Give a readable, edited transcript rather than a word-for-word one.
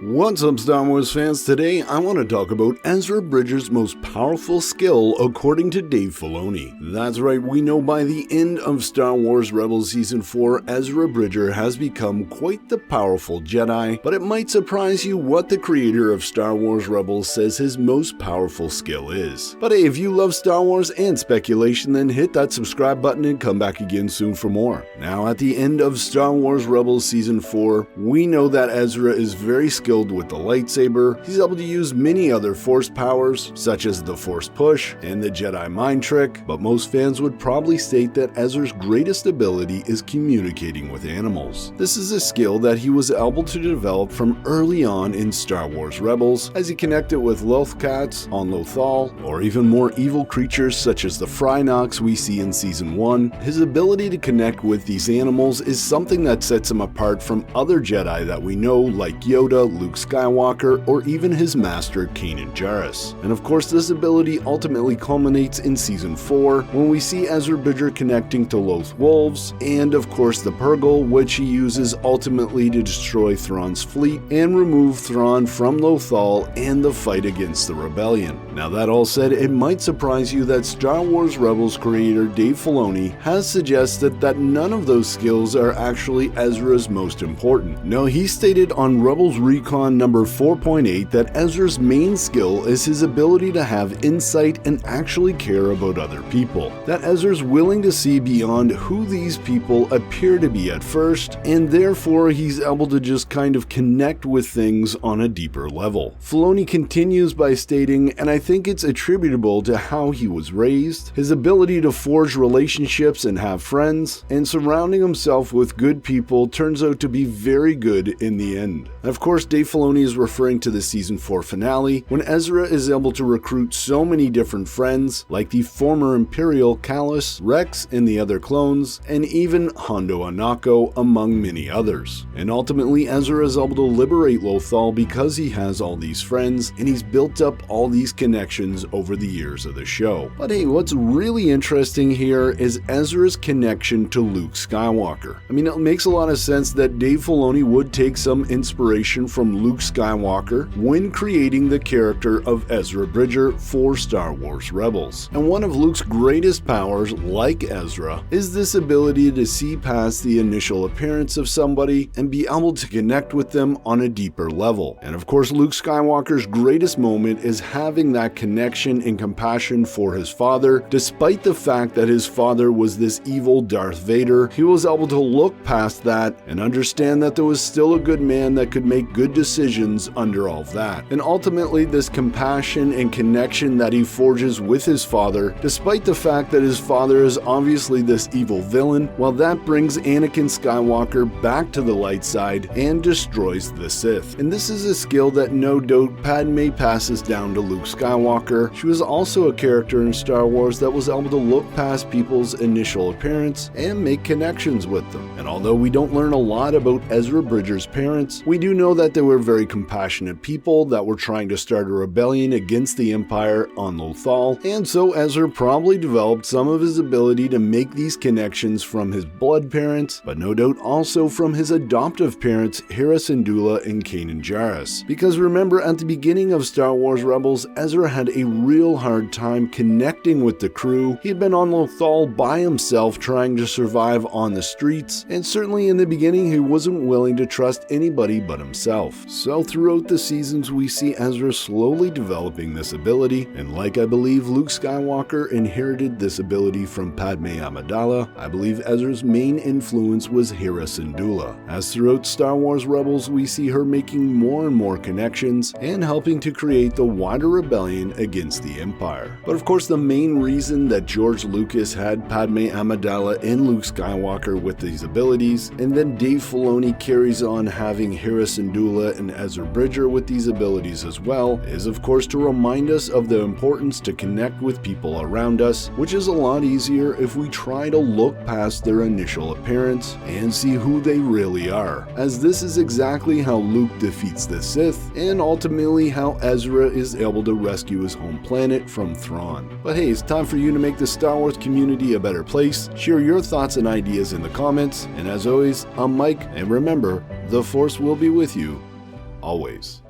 What's up, Star Wars fans? Today I want to talk about Ezra Bridger's most powerful skill according to Dave Filoni. That's right, we know by the end of Star Wars Rebels Season 4, Ezra Bridger has become quite the powerful Jedi, but it might surprise you what the creator of Star Wars Rebels says his most powerful skill is. But hey, if you love Star Wars and speculation, then hit that subscribe button and come back again soon for more. Now, at the end of Star Wars Rebels Season 4, we know that Ezra is very skilled with the lightsaber. He's able to use many other Force powers, such as the Force Push and the Jedi Mind Trick, but most fans would probably state that Ezra's greatest ability is communicating with animals. This is a skill that he was able to develop from early on in Star Wars Rebels, as he connected with Lothcats on Lothal, or even more evil creatures such as the Phrynox we see in Season 1. His ability to connect with these animals is something that sets him apart from other Jedi that we know, like Yoda, Luke Skywalker, or even his master Kanan Jarrus. And of course, this ability ultimately culminates in Season 4 when we see Ezra Bridger connecting to Loth Wolves, and of course the Purrgil, which he uses ultimately to destroy Thrawn's fleet and remove Thrawn from Lothal and the fight against the rebellion. Now, that all said, it might surprise you that Star Wars Rebels creator Dave Filoni has suggested that none of those skills are actually Ezra's most important. No, he stated on Rebels Recon number 4.8 that Ezra's main skill is his ability to have insight and actually care about other people. That Ezra's willing to see beyond who these people appear to be at first, and therefore he's able to just kind of connect with things on a deeper level. Filoni continues by stating, and I think it's attributable to how he was raised, his ability to forge relationships and have friends, and surrounding himself with good people turns out to be very good in the end. Of course, Dave Filoni is referring to the Season 4 finale, when Ezra is able to recruit so many different friends, like the former Imperial Kallus, Rex and the other clones, and even Hondo Anako, among many others. And ultimately, Ezra is able to liberate Lothal because he has all these friends, and he's built up all these connections over the years of the show. But hey, what's really interesting here is Ezra's connection to Luke Skywalker. I mean, it makes a lot of sense that Dave Filoni would take some inspiration from Luke Skywalker when creating the character of Ezra Bridger for Star Wars Rebels. And one of Luke's greatest powers, like Ezra, is this ability to see past the initial appearance of somebody and be able to connect with them on a deeper level. And of course, Luke Skywalker's greatest moment is having that connection and compassion for his father. Despite the fact that his father was this evil Darth Vader, he was able to look past that and understand that there was still a good man that could make good decisions under all of that. And ultimately, this compassion and connection that he forges with his father, despite the fact that his father is obviously this evil villain, well, that brings Anakin Skywalker back to the light side and destroys the Sith. And this is a skill that no doubt Padme passes down to Luke Skywalker. She was also a character in Star Wars that was able to look past people's initial appearance and make connections with them. And although we don't learn a lot about Ezra Bridger's parents, we do know that they were very compassionate people that were trying to start a rebellion against the Empire on Lothal, and so Ezra probably developed some of his ability to make these connections from his blood parents, but no doubt also from his adoptive parents Hera Syndulla and Kanan Jarrus. Because remember, at the beginning of Star Wars Rebels, Ezra had a real hard time connecting with the crew. He had been on Lothal by himself trying to survive on the streets, and certainly in the beginning he wasn't willing to trust anybody but himself. So throughout the seasons we see Ezra slowly developing this ability, and like I believe Luke Skywalker inherited this ability from Padme Amidala, I believe Ezra's main influence was Hera Syndulla, as throughout Star Wars Rebels we see her making more and more connections and helping to create the wider rebellion against the Empire. But of course, the main reason that George Lucas had Padme Amidala and Luke Skywalker with these abilities, and then Dave Filoni carries on having Hera Syndulla and Ezra Bridger with these abilities as well, is of course to remind us of the importance to connect with people around us, which is a lot easier if we try to look past their initial appearance and see who they really are, as this is exactly how Luke defeats the Sith, and ultimately how Ezra is able to rescue his home planet from Thrawn. But hey, it's time for you to make the Star Wars community a better place. Share your thoughts and ideas in the comments, and as always, I'm Mike, and remember, the Force will be with you always.